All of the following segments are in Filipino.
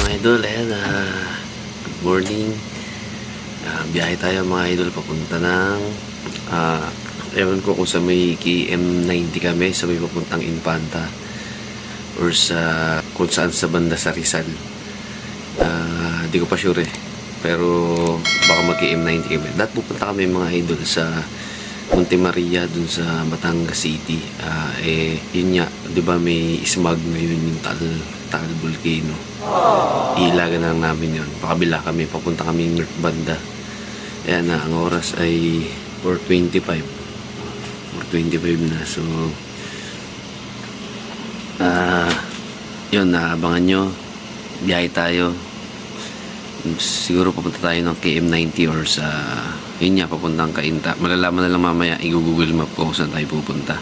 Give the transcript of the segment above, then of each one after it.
mga idol, ayan, good morning. Biyahe tayo mga idol papunta ng ewan ko kung sa may KM90 kami, sa may papuntang Infanta or sa kung saan sa banda sa Rizal. Hindi ko pa sure pero baka mag KM90 kami. Dahil pupunta kami mga idol sa Monte Maria dun sa Batangas City. Yun nga, di ba may smog ngayon yung Taal Volcano. Ilagan na lang namin yun. Pakabila kami, papunta kami north banda. Ayan na, ang oras ay 4:25 na. So yun, naabangan nyo, biyahe tayo. Siguro papunta tayo ng KM90 or sa yun nga, papuntang Cainta. Malalaman na lang mamaya, i-google map ko kung saan tayo pupunta.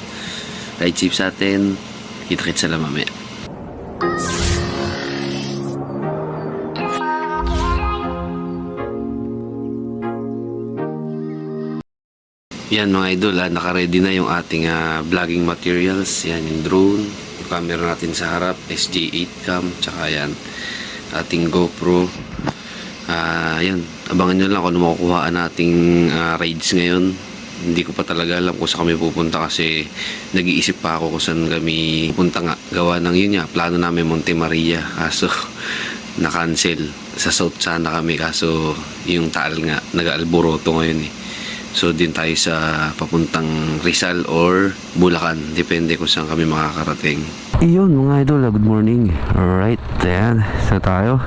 Ride safe sa atin, kita-kits na lang mamaya. Yan mga idol, naka-ready na yung ating vlogging materials. Yan yung drone, yung camera natin sa harap, SJ8 cam, tsaka yan ating GoPro. Yan, abangan nyo lang kung ano makukuhaan nating rides ngayon. Hindi ko pa talaga alam kung saan kami pupunta kasi nag-iisip pa ako kung saan kami pupunta nga. Gawa ng yun nga, plano namin Monte Maria, kaso na-cancel. Sa South sana kami, kaso yung Taal nga nag-alboroto ngayon eh. So din tayo sa papuntang Rizal or Bulacan, depende kung saan kami makakarating. Iyon mga idol, good morning. Alright, ayan, saan tayo?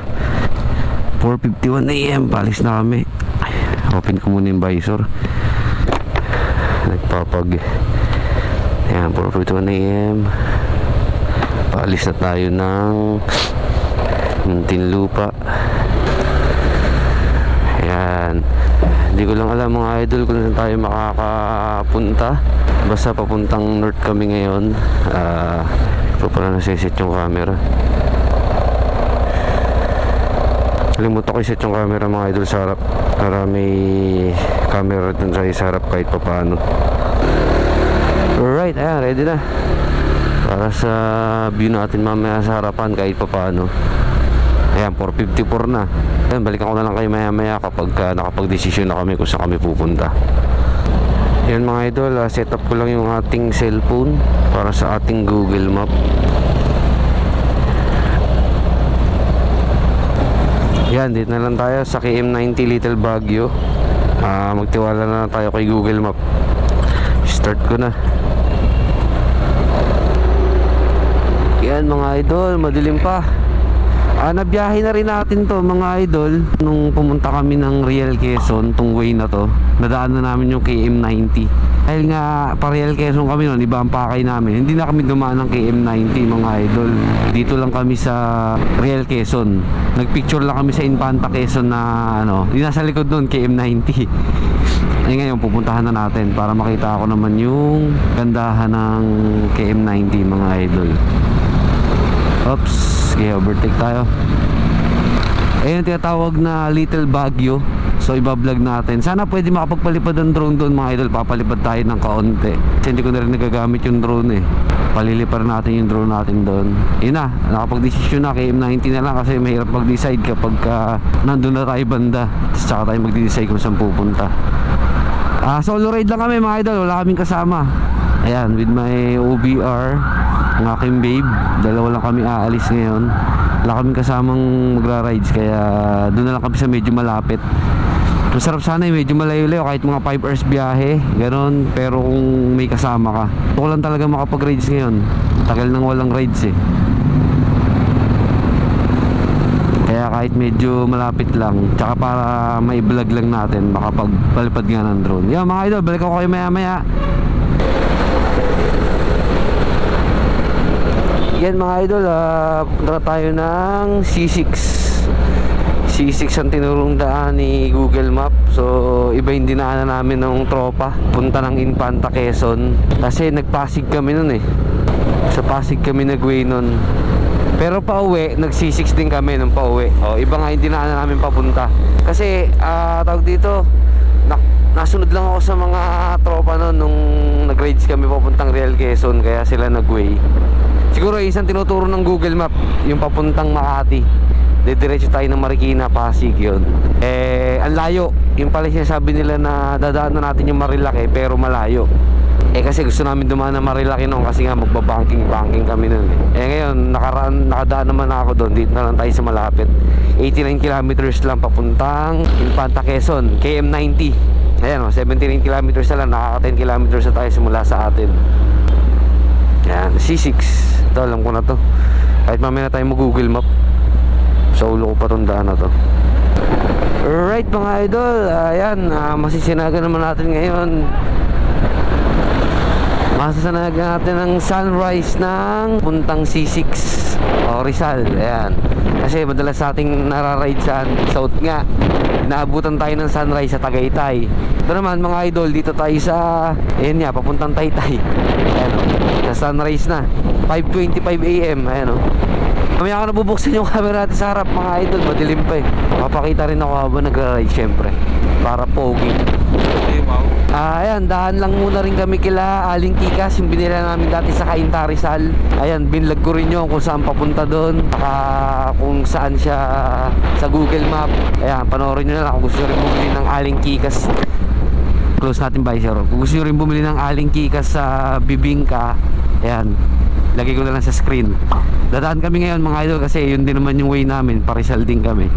4:51 AM, palis na kami. Open ko muna yung visor. Nagpapag. Ayan, 4:51 AM. Palis na tayo ng Muntinlupa. Ayan. Hindi ko lang alam mga idol kung saan tayo makakapunta. Basta papuntang north kami ngayon. Ito pala nasisit yung camera. Kalimutan ko iset yung camera mga idol sa harap para may camera dun sa harap kahit pa paano. Alright, ayan, ready na para sa view natin mamaya sa harapan kahit pa paano. Ayan, 4:54 na. Ayan, balikan ko na lang kayo maya maya kapag nakapag-desisyon na kami kung saan kami pupunta. Ayan mga idol, set up ko lang yung ating cellphone para sa ating Google Map. Yan, dito na lang tayo sa KM90 Little Baguio. Magtiwala na tayo kay Google Map. Start ko na. Yan mga idol, madilim pa. Nabiyahe na rin natin to mga idol. Nung pumunta kami ng Real Quezon, tong way na to, nadaan na namin yung KM90. Dahil nga pa Real Quezon kami noon, iba ang pakay namin. Hindi na kami dumaan ng KM90 mga idol. Dito lang kami sa Real Quezon. Nagpicture lang kami sa Infanta Quezon na yung nasa likod doon, KM90. Ay ngayon, pupuntahan na natin para makita ko naman yung gandahan ng KM90 mga idol. Oops, kaya overtake tayo. Ayun, tinatawag na Little Baguio. So ibablog natin. Sana pwede makapagpalipad ng drone doon mga idol. Papalipad tayo ng kaunti kasi hindi ko na rin nagagamit yung drone eh. Palilipad natin yung drone natin doon. Yun na, nakapag-desisyon na, KM90 na lang kasi mahirap mag-decide kapag nandun na tayo banda. Tapos saka tayo mag-decide kung saan pupunta. Solo ride lang kami mga idol, wala kaming kasama. Ayan, with my OBR, ang aking babe. Dalawa lang kami aalis ngayon. Wala kaming kasamang magra-rides, kaya doon na lang kami sa medyo malapit. Masarap sana medyo malayo-layo, kahit mga 5 hours biyahe, ganon. Pero kung may kasama ka, gusto ko lang talaga makapag-rides ngayon. Tagal nang walang rides eh. Kaya kahit medyo malapit lang, tsaka para may vlog lang natin, makapagpalipad nga ng drone. Yan mga idol, balik ako kayo maya maya. Yan mga idol, punta tayo ng C6 ang tinurong daan ni Google Map. So iba yung dinaanan namin ng tropa, punta ng Infanta Quezon. Kasi nagpasig kami nun eh. Sa Pasig kami nag-way nun. Pero pa uwi, nag C6 din kami nung pa uwi. Iba nga yung dinaanan namin papunta. Kasi tawag dito, nasunod lang ako sa mga tropa nun nung nag-rides kami papuntang Real Quezon, kaya sila nag-way. Siguro isang tinuturo ng Google Map yung papuntang Makati. didiretso tayo ng Marikina, Pasig yun. Ang layo. Yung pala sinasabi nila na dadaan na natin yung Marilaki pero malayo. Kasi gusto namin dumaan ng Marilaki noon kasi nga magbabanking kami noon. Ngayon nakadaan naman ako doon. Dito na lang tayo sa malapit. 89 kilometers lang papuntang Infanta, Quezon, KM90. Ayan 79 kilometers na lang, nakaka 10 kilometers na tayo simula sa atin. Ayan, C6. Ito, alam ko na to. Kahit mamaya na tayo mag-Google Map. Sa ulo ko pa tong daan na to. Alright mga idol, ayan, masisinagan naman natin ngayon. Masasanagan natin ang sunrise ng puntang C6 o Rizal. Ayan. Kasi madalas sa ating nararide sa south nga, naabutan tayo ng sunrise sa Tagaytay. Ito naman mga idol, dito tayo sa ayan nga, papuntang Taytay. Ayan o, sa sunrise na 5:25 AM. Ayan o. Mamaya ako nabubuksan yung camera natin sa harap mga idol, madilim pa eh. Papakita rin ako habang nagra-ride syempre, para pogi. Ayan, daan lang muna rin kami kila Aling Kikas, yung binila namin dati sa Cainta, Rizal. Ayan, binlag ko rin yun kung saan papunta doon, kung saan siya sa Google Map. Ayan, panoorin nyo na lang kung gusto rin bumili ng Aling Kikas. Close natin by zero. Kung gusto nyo rin bumili ng Aling Kikas sa Bibingka, ayan, lagay ko na lang sa screen. Dadaan kami ngayon mga idol kasi yun din naman yung way namin, pa Rizal din kami.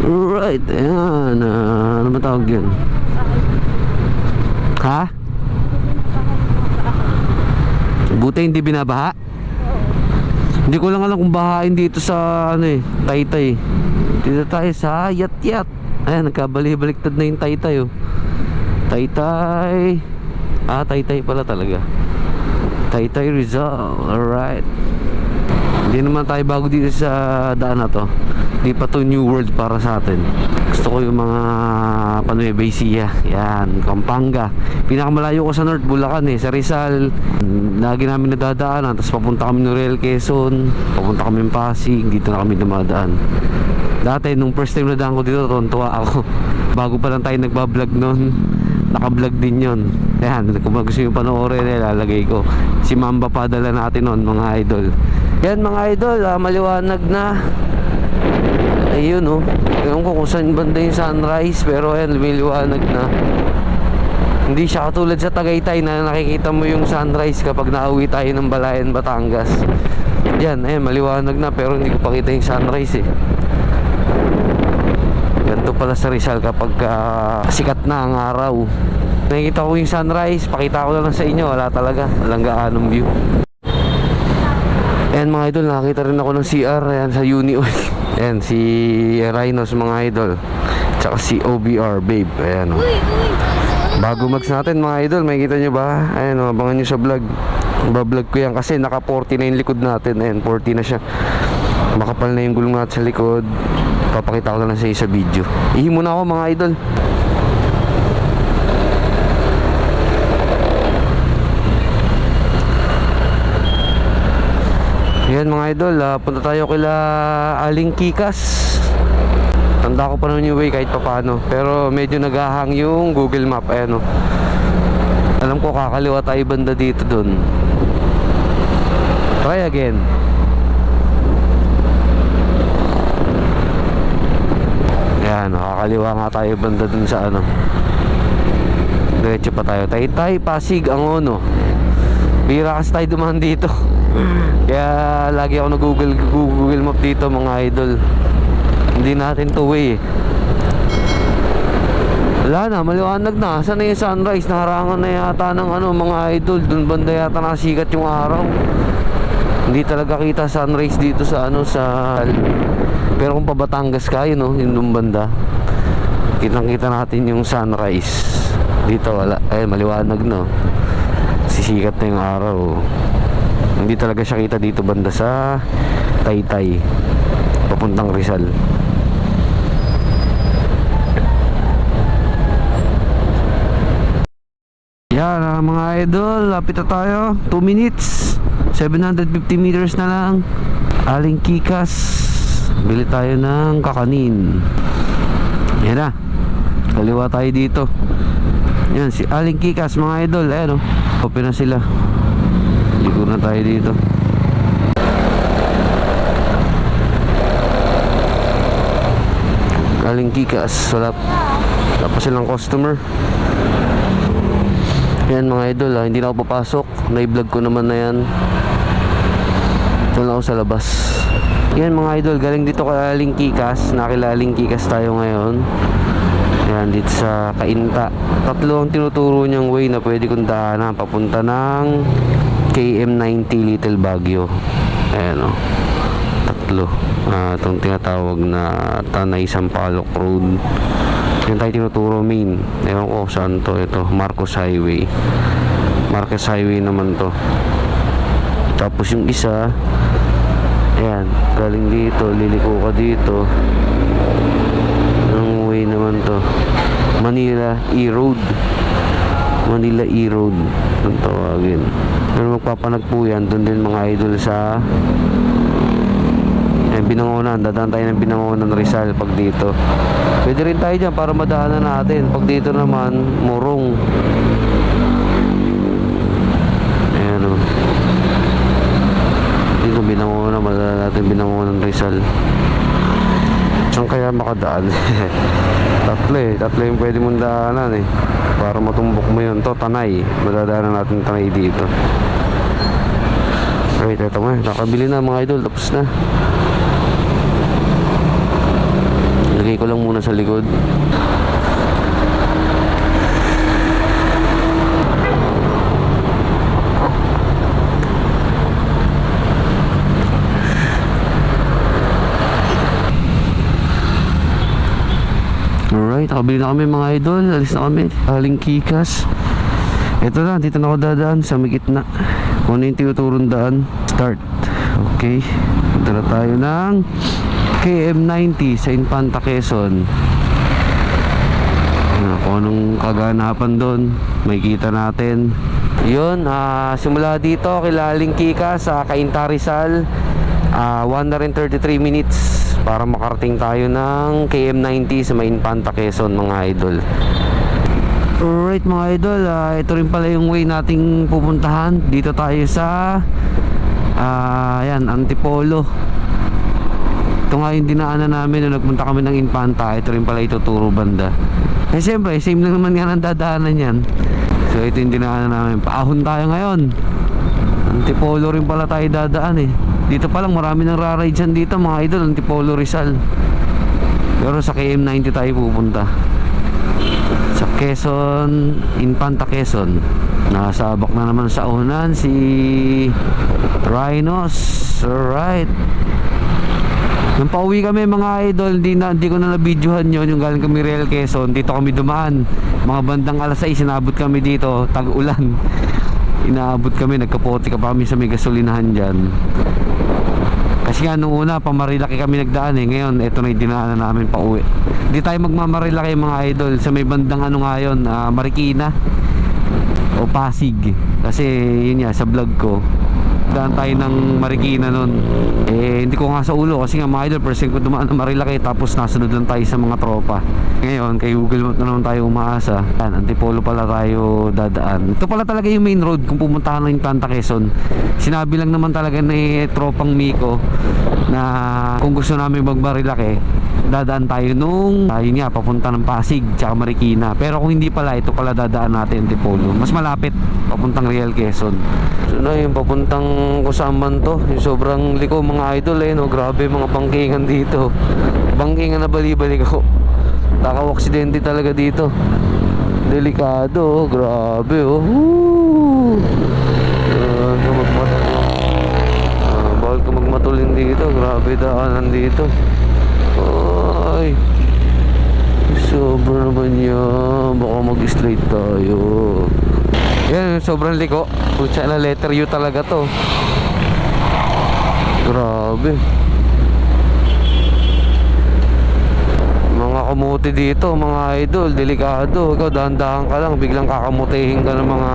Right, ayan, ano ba tawag yun? Ha? Buti hindi binabaha? Hindi ko lang alam kung bahain dito sa Taytay. Dito tayo sa Yat-Yat. Ayan, nagkabali-baliktad na yung Taytay oh. Taytay. Taytay pala talaga. Taytay Rizal. Alright. Hindi naman tayo bago dito sa daan na to. Hindi pa to new world para sa atin. Gusto ko yung mga Nueva Ecija. Yan, Pampanga. Pinakamalayo ko sa North, Bulacan sa Rizal. Lagi namin nadadaanan. Tapos papunta kami ng Real Quezon, papunta kami ng Pasig. Dito na kami dumadaan. Dati nung first time na daan ko dito, tuwa ako. Bago pa lang tayo nagbablog noon, nakablog din yon. Ayan, kung gusto nyo panoorin, lalagay ko. Si Mamba padala natin noon mga idol. Yan mga idol, maliwanag na. Ayun oh, ewan ko kung saan banda yung sunrise, pero ayan, lumiliwanag na. Hindi siya katulad sa Tagaytay na nakikita mo yung sunrise kapag nauwi tayo ng Balayan, Batangas. Yan, ayan, maliwanag na pero hindi ko pa kita yung sunrise eh. Ganito pala sa Rizal kapag sikat na ang araw. Nakikita ko yung sunrise, pakita ko na lang sa inyo, wala talaga, walang gaanong view. Ayan mga idol, nakakita rin ako ng CR, ayan sa Uni-Oil. Ayan, si Rhinos mga idol. Tsaka si OBR, babe. Ayan o. Bago mags natin mga idol, makikita nyo ba? Ayan o, abangan nyo sa vlog. Bablog ko yan kasi naka 40 na yung likod natin. Ayan, 40 na siya. Makapal na yung gulong natin sa likod. Papakita ko na lang sa iyo sa video. Ihi muna ako mga idol. Ayan mga idol, punta tayo kila Aling Kikas. Tanda ko pa naman yung way kahit papano, pero medyo naghahang yung Google Map. Ayan o, alam ko kakaliwa tayo banda dito dun. Try again. Ayan, kakaliwa nga tayo banda dun sa diretso pa tayo. Taytay, Pasig, Angono. Bira kasi tayo dumaan dito. Kaya lagi ako Google Map dito mga idol. Hindi natin to way. Wala na, maliwanag na. Saan na yung sunrise? Naharangan na yata ng mga idol. Doon banda yata nakasikat yung araw. Hindi talaga kita sunrise dito sa pero kung pa Batangas ka, yung banda, kitang-kita natin yung sunrise. Dito wala. Ay, maliwanag no. Sisikat na yung araw. Hindi talaga siya kita dito banda sa Taytay papuntang Rizal. Yan mga idol, lapit na tayo. 2 minutes, 750 meters na lang. Aling Kikas, bili tayo ng kakanin. Yan na, kaliwa tayo dito. Yan si Aling Kikas mga idol. Ayan o, open na sila. Ligo na tayo dito. Alingkikas. Wala silang customer. Yan mga idol, hindi na ako papasok. Na-vlog ko naman na yan. Ito lang ako sa labas. Yan mga idol, galing dito kay Alingkikas. Nakila Alingkikas tayo ngayon. Yan, dito sa Cainta. Tatlo ang tinuturo niyang way na pwede kong daanan papunta ng KM90 Little Baguio. Ayan o, tatlo. Itong tinatawag na Tanay Sampaloc Road. Yan tayo tinuturo main. Ewan ko saan to. Ito, Marcos Highway. Marcos Highway naman to. Tapos yung isa, ayan, galing dito, liliko ka dito. Anong way naman to? Manila E-Road. Manila E-Road ang tawagin. Pero magpapanagpo yan doon din mga idol sa Binangonan. Dadaan tayo ng Binangonan Rizal pag dito. Pwede rin tayo dyan para madaanan natin. Pag dito naman, Morong. Ayan o. Dito Binangonan, madaanan natin Binangonan Rizal. Saan kaya makadaan? Tatlo yung pwede mong daanan para matumbok mo yun. To, Tanay. Madadaanan natin Tanay dito. Right, ito nga. Nakabili na mga idol. Tapos na. Ilagay ko lang muna sa likod. Alright, nakabili na kami mga idol. Alis na kami. Alingkikas. Ito na, dito na ako dadaan sa may gitna. Kung ano yung tinuturong daan, start. Okay, punta na tayo ng KM90 sa Infanta, Quezon. Kung anong kaganapan doon, may kita natin. Yun, simula dito kila Alingkikas sa Cainta Rizal, 133 minutes para makarating tayo ng KM90 sa may Infanta, Quezon mga idol. Alright mga idol, ito rin pala yung way nating pupuntahan. Dito tayo sa yan, Antipolo. Ito nga yung dinaanan namin nung nagpunta kami ng Infanta. Ito rin pala ituturo banda. Siyempre, same lang naman yan ang dadaanan yan. So ito yung dinaanan namin. Paahon tayo ngayon. Antipolo rin pala tayo dadaan Dito pa lang marami nang raride dyan dito mga idol. Antipolo Rizal. Pero sa KM90 tayo pupunta. Sa Quezon, Infanta, Quezon. Nakasabak na naman sa unan si Rhinos. Alright. Nung pauwi kami mga idol, hindi ko na na-videohan yun. Yung galing kami Real Quezon, dito kami dumaan. Mga bandang alas 6, inabot kami dito, tag-ulan. Inaabot kami, nagkapote ka pa kami sa may gasolinahan dyan. Kasi nga nung una, pamarilaki kami nagdaan Ngayon, eto na yung dinaanan namin pauwi. Hindi tayo magmamarilaki mga idol. Sa may bandang ano nga yun, Marikina o Pasig. Kasi yun nga, sa vlog ko daan tayo ng Marikina nun. Hindi ko nga sa ulo kasi nga mga idol, first time ko dumaan ng Marilaki, tapos nasunod lang tayo sa mga tropa. Ngayon kay Google Map na naman tayo umaasa. Yan, Antipolo pala tayo dadaan. Ito pala talaga yung main road kung pumuntahan ng Infanta, Quezon. Sinabi lang naman talaga ni tropang Miko na kung gusto namin mag-Marilaki, dadaan tayo nung yun nga, papunta ng Pasig tsaka Marikina. Pero kung hindi pala, ito pala dadaan natin Antipolo. Mas malapit, papuntang Real Quezon. So na yung papuntang kusaman to, yung sobrang liko mga idol no? Grabe mga bangkingan dito. Bangkingan na bali-balik ako. Taka-aksidente talaga dito. Delikado, grabe bawal ka magmatulin dito. Grabe daanan dito. Ay, sobra naman yan. Baka mag-straight tayo. Yan, sobrang liko. Pucha na, letter U talaga to. Grabe. Mga kamuti dito, mga idol, delikado. Ikaw, dahan-dahan ka lang, biglang kakamutihin ka ng mga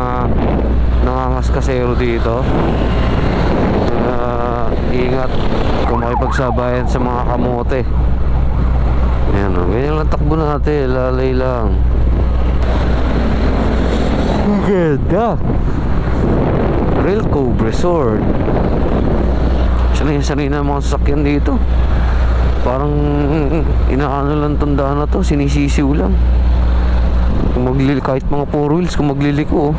nangangaskasero dito. Ingat kung makipagsabayan sa mga kamote. Ayan o, ganyan lang takbo natin, lalay lang. Ganda. Real Cove Resort. Sanay na mga sasakyan dito. Parang inaano lang tandaan na to, sinisisiw lang. Kung kahit mga 4 wheels kung magliliko.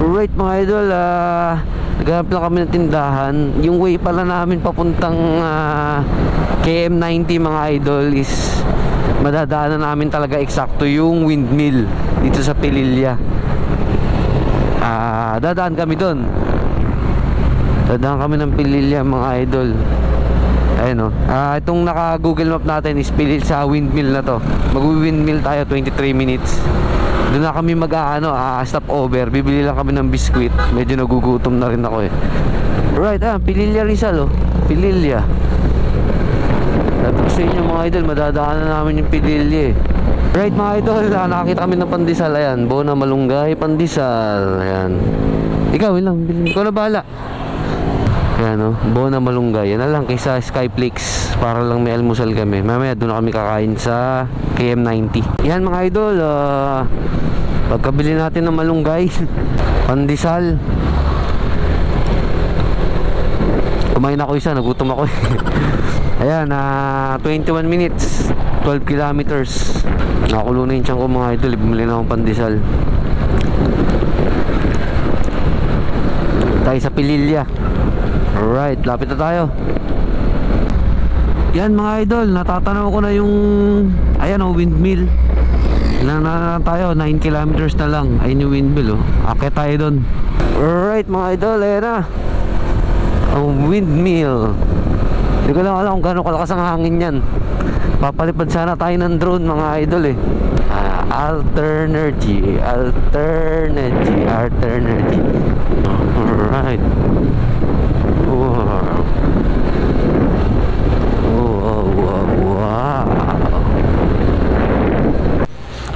Alright mga idol, naghanap lang kami ng tindahan. Yung way pala namin papuntang KM90 mga idol is madadaanan namin talaga eksakto yung windmill dito sa Pililla. Dadaan kami doon. Dadaan kami ng Pililla mga idol. Ayun o. Itong naka Google Map natin is sa windmill na to. Mag-windmill tayo 23 minutes. Doon na kami stop over. Bibili lang kami ng biskwit. Medyo nagugutom na rin ako eh. Right, Pililla Rizal oh. Pililla. Dapat sa inyo mga idol, madadaanan namin yung Pililla eh. Right mga idol, nakakita kami ng pandesal. Ayan, Bona Malunggay, pandesal. Ayan. Ikaw, yun lang. Ikaw na bahala. Ayan o, Bona Malunggay. Yan na lang kaysa Skyflix. Para lang may almusal kami. Mamaya doon na kami kakain sa KM90. Yan mga idol, pagkabili natin ng malunggay, pandesal. Kumain ako isa, nagutom ako eh. Ayan, 21 minutes, 12 kilometers. Nakakulo na yung tiyan ko mga idol. Bumili na akong pandesal. Tayo sa Pililla. Alright, lapit na tayo. Yan mga idol, natatanaw ko na yung windmill. Ilan na tayo, 9 kilometers na lang. Ayun yung windmill Akit tayo doon. Alright mga idol, ayan na ang windmill. Hindi ko lang alam kung gano'ng kalakas ang hangin yan. Papalipad sana tayo ng drone mga idol eh. Alternergy. Alright. Wow.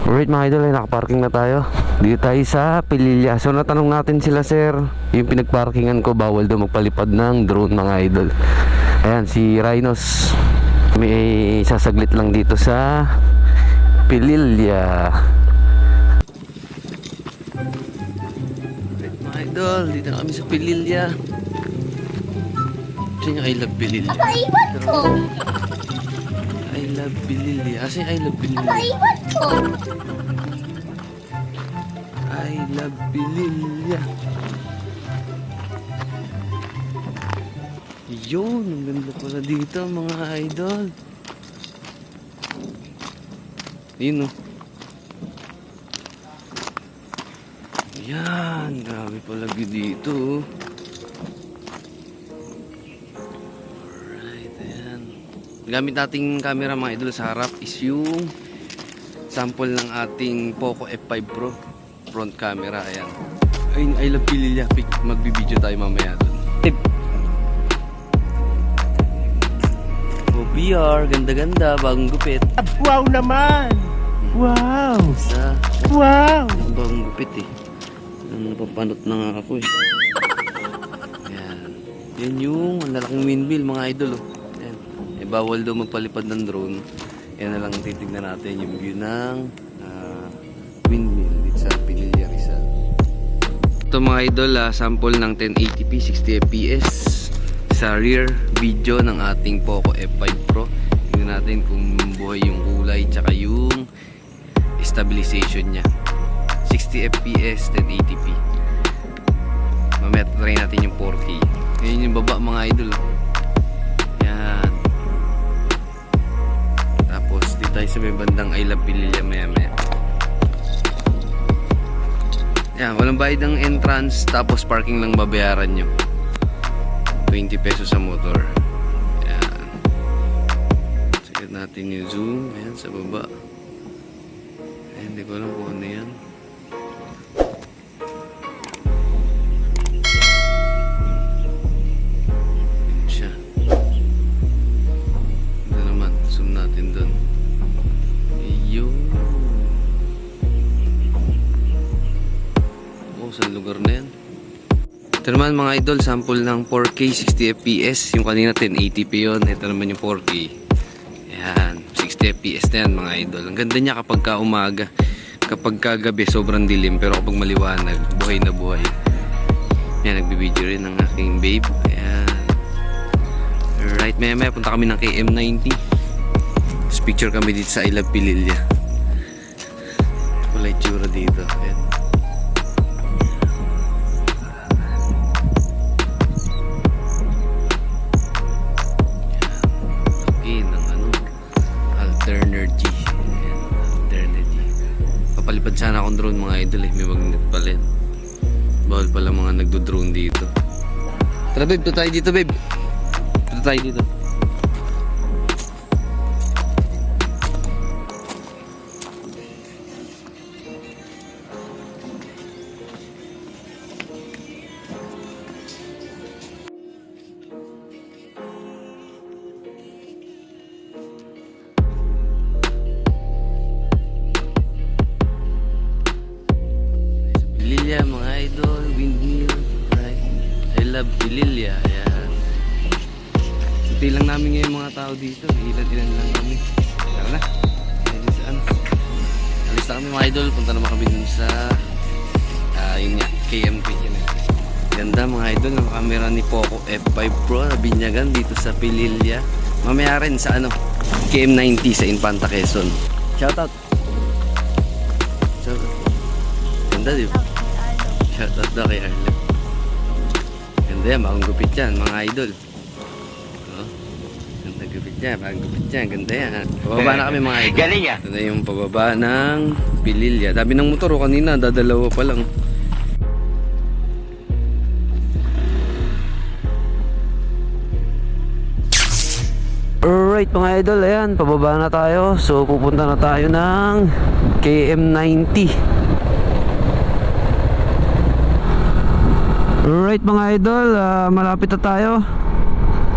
Alright mga idol, nakaparking na tayo. Dito tayo sa Pililla. So natanong natin sila sir, yung pinagparkingan ko bawal daw magpalipad ng drone mga idol. Ayan si Rhinos, may sasaglit lang dito sa Pililla. Alright mga idol, dito na kami sa Pililla. Ito yung I love Pililla. Iwan ko! I love Pililla. Kasi I love Pililla. Iwan ko! I love Pililla. Yun, ang ganda pala dito mga idol. Yun yan, grabe pala dito Alright, ayan. Gamit nating camera mga idol sa harap is yung sample ng ating Poco F5 Pro front camera, ayan. Ayun, I love Pililla. Magbibideo tayo mamaya doon. OBR, ganda-ganda, bagong gupit. Wow naman! Wow! Wow! Bagong gupit eh. Napapanot na nga ako eh. Ayan. Yan yung lalaking windmill mga idol oh. Ayan. Bawal daw magpalipad ng drone. Yan na lang titignan natin yung view ng windmill dito sa Pililla Rizal. Ito mga idol, sample ng 1080p 60 fps sa rear video ng ating Poco F5 Pro. Tingnan natin kung buhay yung kulay tsaka yung stabilization niya. 60 fps 1080p. Mamaya try natin yung 4K. Ngayon yung baba mga idol. Yan. Tapos dito tayo sa may bandang I love Pililla maya. Yan, walang bayad ng entrance, tapos parking lang babayaran nyo. 20 pesos sa motor. Yan. Check natin yung zoom. Ayan, sa baba. Ayan, hindi ko alam kung ano yan. Siya. Ito naman, zoom natin dun. Iyo. Sa lugar na yan. Ito naman mga idol, sample ng 4K 60 fps. Yung kanina 1080p yun. Ito naman yung 4K. Ayan, 60 fps na yan mga idol. Ang ganda niya kapag ka umaga. Kapag kagabi sobrang dilim, pero kapag maliwanag, buhay na buhay. Ayan, nagbibideo rin ng aking babe. Ayan. Alright Alright, maya punta kami ng KM90. Tapos picture kami dito sa I Love Pililya. Wala itsura dito. Ayan. Laki ng Alternergy. Ayan, Alternergy. Papalipad sana akong drone mga idol eh. May magnet pala yan. Bawal pala mga nagdo-drone dito. Tara babe, ito tayo dito babe. Ito tayo dito. Pililya mga idol, windmill, right? I love Pililya, ayan. Kunti lang namin ngayon mga tao dito, ilan lang kami. Tara na, ayun saan. Alis na kami mga idol, punta naman kami dun sa yun nga, KM20 na. Ganda mga idol, ang camera ni Poco F5 Pro na binyagan dito sa Pililya. Mamaya rin sa KM90 sa Infanta Quezon. Shoutout! Shoutout! Ganda di ba? Shoutout daw kay Arlep. Ganda yan, bagong gupit yan mga idol. Ganda gupit yan, bagong gupit yan. Ganda yan. Pababa na kami mga idol. Galing yan. Ito na yung pababa ng Pililya. Dami ng motor kanina, dadalawa pa lang. Alright mga idol, ayan, pababa na tayo. So pupunta na tayo ng KM90. Alright mga idol, malapit na tayo.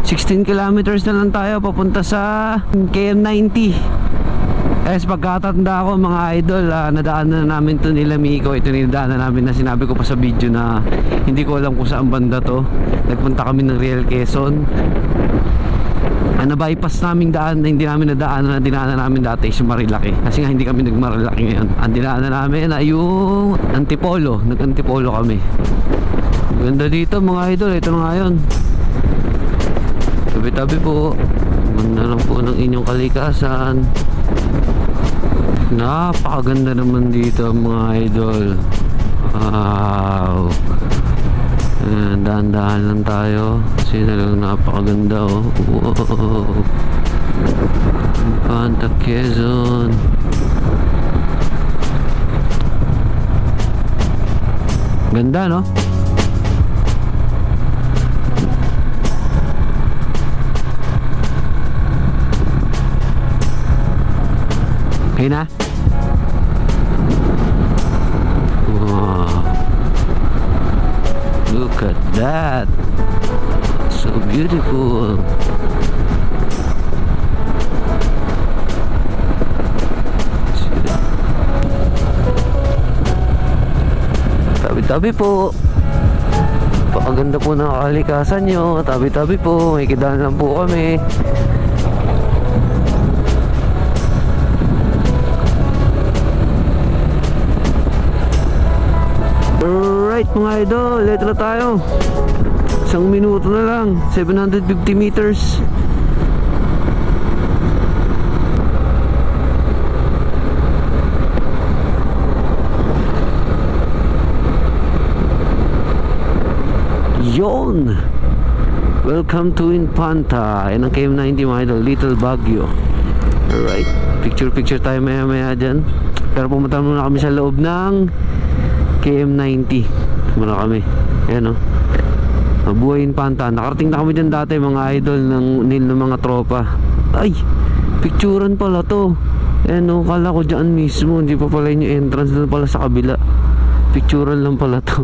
16 kilometers na lang tayo papunta sa KM90. As pagkatanda ko mga idol, nadaanan na namin to nila Miko. Ito nidaanan namin na sinabi ko pa sa video na hindi ko alam kung saan banda to. Nagpunta kami ng Real Quezon. Na-bypass naming daan na hindi namin nadaanan na dinaanan namin dati is Marilaki. Kasi nga hindi kami nag-Marilaki ngayon. Ang dinaanan namin ay yung Antipolo. Nag-Antipolo kami. Ganda dito mga idol. Ito na nga yun. Tabi-tabi po. Ganda lang po ng inyong kalikasan. Napakaganda naman dito mga idol. Wow. Dahan-dahan lang tayo kasi talagang napakaganda oh. Wow. Infanta Quezon. Ganda no? Okay na? Look at that. So beautiful. Tabi-tabi po. Pakaganda po ng kalikasan nyo. Tabi-tabi po. May kidaan lang po kami. Alright mga idol, letra na tayo. 1 minuto na lang, 750 meters. Yon! Welcome to Infanta. Yan ang KM90 mga idol, Little Baguio. Alright, picture tayo maya maya dyan. Pero pumunta muna kami sa loob ng KM90 muna kami. Ayan o, Buhay Infanta. Nakarating na kami dyan dati mga idol ng mga tropa. Ay, picturean pala to. Ayan o, kala ko dyan mismo. Hindi pa pala yung entrance, doon pala sa kabila. Picturean lang pala to.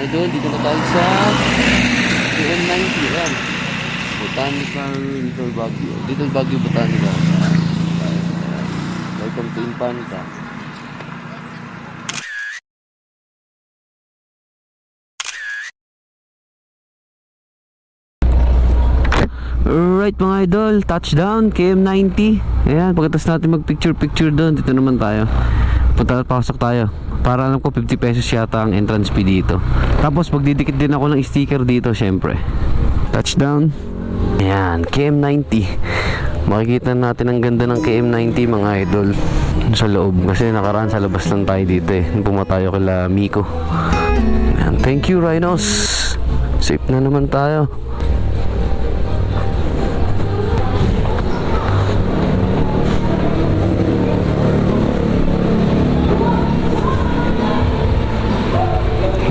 Idol, dito na tayo sa KM90 yan. Botanical Little Baguio. Little Baguio Botanical. Welcome to Infanta. Alright mga idol, touchdown KM90. Ayan, pagkatapos natin magpicture-picture doon, dito naman tayo. Pasok tayo. Para alam ko 50 pesos yata ang entrance fee dito. Tapos magdidikit din ako ng sticker dito syempre. Touchdown. Ayan, KM90. Makikita natin ang ganda ng KM90 mga idol sa loob. Kasi nakaraan sa labas lang tayo dito eh. Pumatayo kila Miko. Ayan, thank you Rhinos. Safe na naman tayo.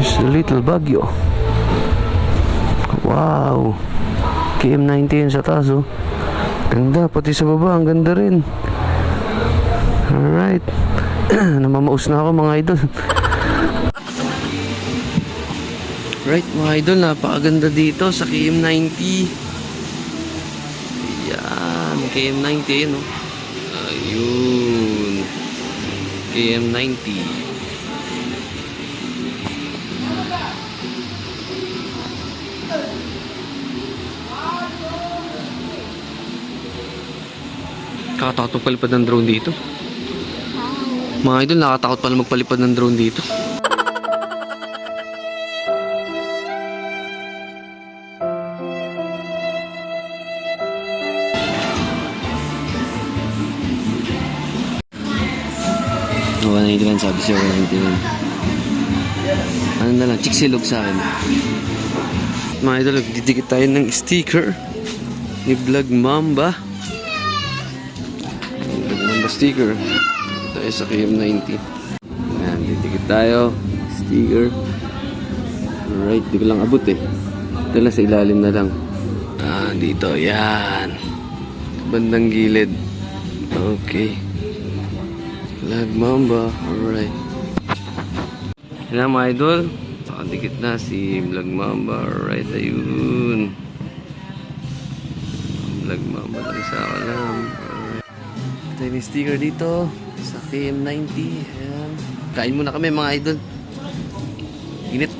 Here's a little Baguio. Wow. KM90 yun sa taas oh. Ganda, pati sa baba, ang ganda rin. Alright. Namamaus na ako mga idol. Right mga idol, napakaganda dito sa KM90. Yan, KM90 yun oh. Ayun. KM90. Nakakatakot magpalipad ng drone dito. Mga idol, nakakatakot pala magpalipad ng drone dito. Wala na ito sabi siya, wala na ito. Ano na lang, chiksilog sa akin. Mga idol, didikit tayo ng sticker ni Vlog Mamba. Sticker tayo sa KM90. Ayan, didikit tayo sticker. Alright, di ko lang abot eh. Ito lang sa ilalim na lang. Dito, yan bandang gilid. Okay, Vlog Mamba. Alright, yan mga idol, nakadikit na si Vlog Mamba. Alright, ayun, Vlog Mamba lang sa kalam. May sticker dito sa KM90. Ayan. Kain muna kami mga idol. Init.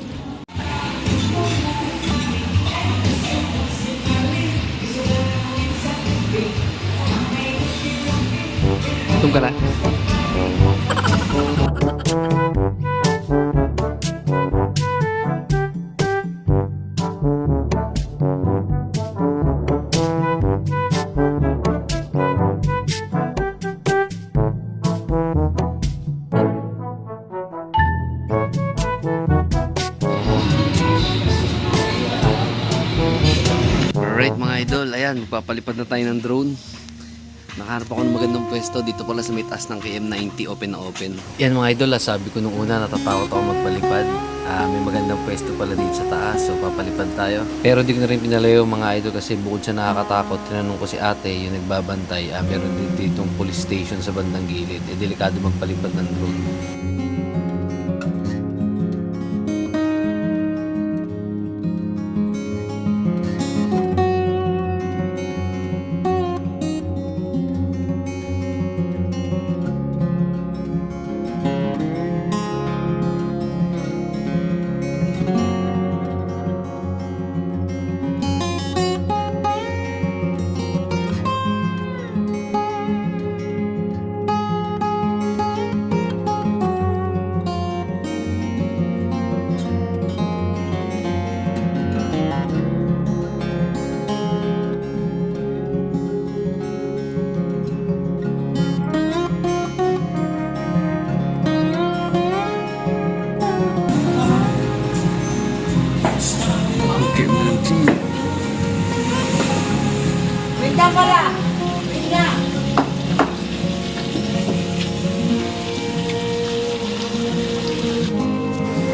Gutom ka na? Alright mga idol, ayan, magpapalipad na tayo ng drone. Nakaharap ako ng magandang pwesto dito pala sa may taas ng KM90, open na open. Yan mga idol, sabi ko nung una natatakot ako magpalipad. May magandang pwesto pala dito sa taas, so papalipad tayo. Pero di ko na rin pinalayo mga idol kasi bukod sa nakakatakot, tinanong ko si ate, yung nagbabantay, meron din ditong police station sa bandang gilid. Delikado magpalipad ng drone.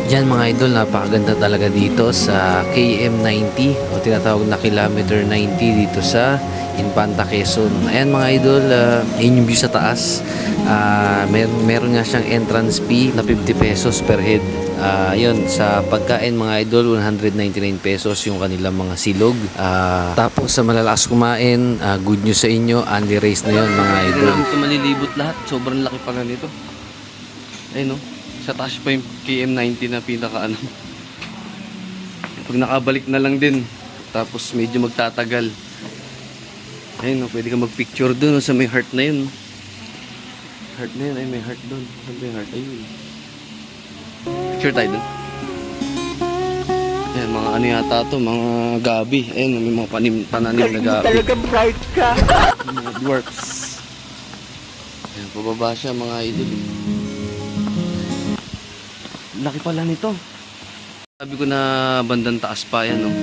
Yan mga idol, napakaganda talaga dito sa KM90 o tinatawag na kilometer 90 dito sa Infanta, Quezon. Ayan mga idol, yun yung view sa taas. Meron nga siyang entrance fee na 50 pesos per head. Yun, sa pagkain mga idol, 199 pesos yung kanilang mga silog. Tapos sa malalakas kumain, good news sa inyo, only race na yun mga idol. Ito malilibot lahat, sobrang laki pala nito. Ayun no, sa taas pa yung KM90 na pinaka ano. Pag nakabalik na lang din, tapos medyo magtatagal. Ayun, no, pwede ka magpicture doon sa may heart na yun. Heart na yun, ay may heart doon. Saan ba yung heart? Ayun. Picture tayo doon. Ayan, mga ano yata to, mga gabi. Ayun, may mga pananim na gabi. Talaga bright ka. Mga dwarfs. Ayan, pababa siya mga idol. Laki pala nito. Sabi ko na bandang taas pa yan, no?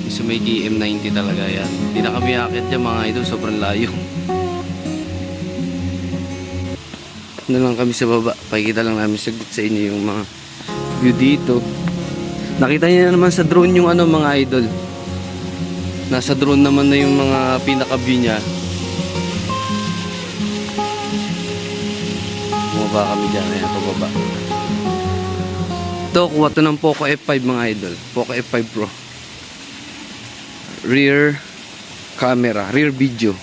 So may KM90 talaga yan. Hindi na kami akit dyan mga idol, sobrang layo. Ano lang kami sa baba. Pakikita lang namin saglit sa inyo yung mga view dito. Nakita niyo naman sa drone yung ano mga idol. Nasa drone naman na yung mga pinaka view niya. Bumaba kami dyan. Ayan, pababa. Ito, kuha to ng Poco F5 mga idol. Poco F5 Pro. Rear camera, rear video.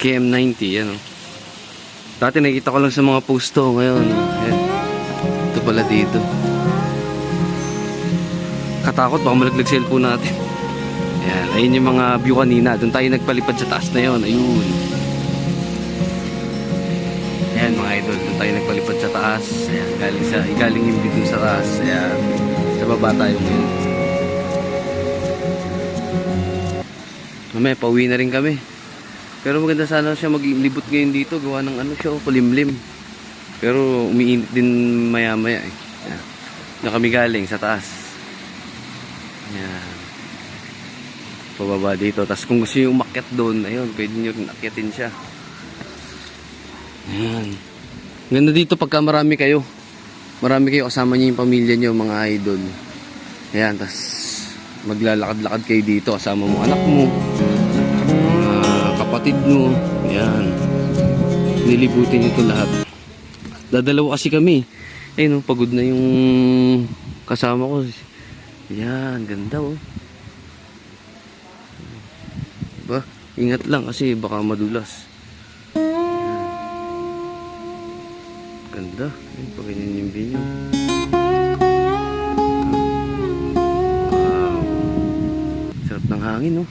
KM90, yan o. Dati nakikita ko lang sa mga post to, ngayon. Ayan. Ito pala dito. Katakot, baka malaglag cellphone natin. Ayan, ayun yung mga view kanina. Doon tayo nagpalipad sa taas na yun. Ayun. Ayan mga idol, doon tayo nagpalipad sa taas. Ayan, galing yung view dun sa taas. Ayan, sa baba tayo ngayon. Mamaya, pauwi na rin kami. Pero maganda sana siya maglibot ngayon dito. Gawa ng ano siya, kulimlim. Pero umiinit din maya maya eh. Ayan. Na kami galing sa taas. Ayan. Pababa dito. Tapos kung gusto nyo umakyat doon, ayun, pwede nyo rin akyatin siya. Ayan. Ganda dito pagka marami kayo. Marami kayo kasama nyo yung pamilya nyo, mga idol. Ayan, tapos maglalakad-lakad kayo dito kasama mo anak mo, kapatid mo. Ayan. Nilibutin nyo ito lahat. Dadalawa kasi kami. Ayun, pagod na yung kasama ko. Ayan, ganda oh. Diba? Ingat lang kasi baka madulas. Ganda. Ayun, pag ganyan yung video. Wow. Sarap ng hangin oh.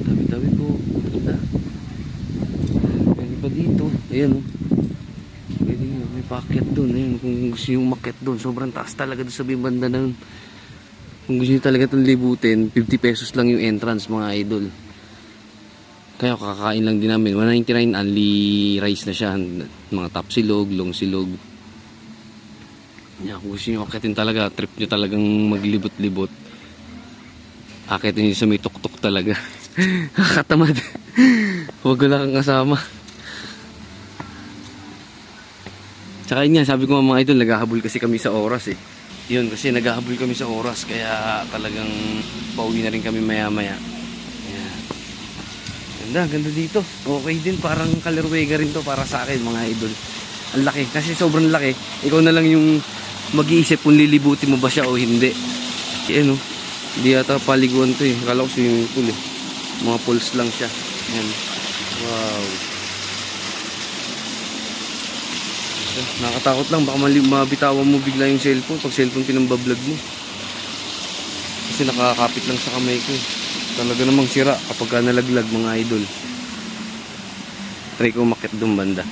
Tabi-tabi po. Ganda. Pwede pa dito. Ayan oh. Pwede yun. May paakyat doon. Ayan, kung gusto nyo umakyat doon. Sobrang taas talaga doon sa banda na yun. Kung gusto nyo talaga itong libutin, 50 pesos lang yung entrance mga idol. Kaya kakakain lang din namin. 199 only rice na siya. Mga top silog, long silog. Yan, kung gusto nyo akyatin talaga, trip nyo talagang maglibot-libot. Akyatin nyo sa may tuk-tuk talaga. Kakatamad. Huwag ko lang kang kasama. Tsaka yun nga, sabi ko mga idol, naghahabol kasi kami sa oras eh. Yun, kasi naghahabol kami sa oras, kaya talagang pauwi na rin kami maya-maya. Ayan. Ganda dito. Okay din, parang Kalerwega rin to para sa akin mga idol. Ang laki, kasi sobrang laki. Ikaw na lang yung mag-iisip kung lilibutin mo ba siya o hindi. Ayan o, hindi yata paliguan to eh. Akala ko swimming pool eh. Mga pools lang siya. Ayan. Wow. Nakatakot lang, baka mabitawan mo bigla yung cellphone pag cellphone pinambablog mo. Kasi nakakapit lang sa kamay ko. Talaga namang sira kapag ka nalaglag mga idol. Try ko umakyat doon banda.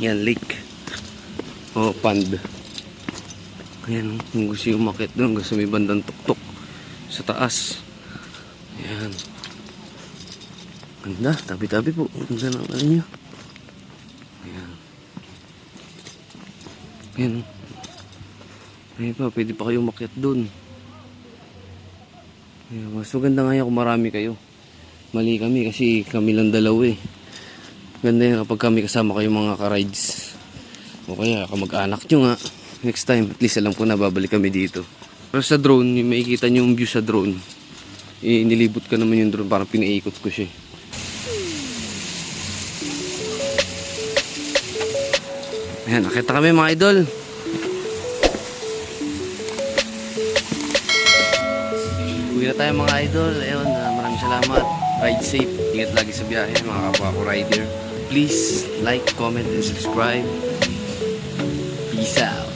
Yan, lake. Oh, pond. Ayan, kung gusto yung umakyat doon, gusto may bandang tuktok sa taas. Ayan. Ganda, tabi-tabi po. Ganda ng ano nyo. Ayan. Ayan. Ayan pa, pwede pa kayo umakyat doon. Ayan, mas maganda nga yan kung marami kayo. Mali kami kasi kami lang dalawa eh. Ganda yan kapag kami kasama kayo mga ka-rides. O kaya kamag-anak nyo nga. Next time, at least alam ko na babalik kami dito. Pero sa drone, yung makikita nyo yung view sa drone. Nilibot ka naman yung drone, parang pinaikot ko siya. Ayan, nakita kami mga idol. Uwi na tayo mga idol. Ayun, maraming salamat. Ride safe. Ingat lagi sa biyahe mga kapwa ko rider. Please like, comment, and subscribe. Peace out.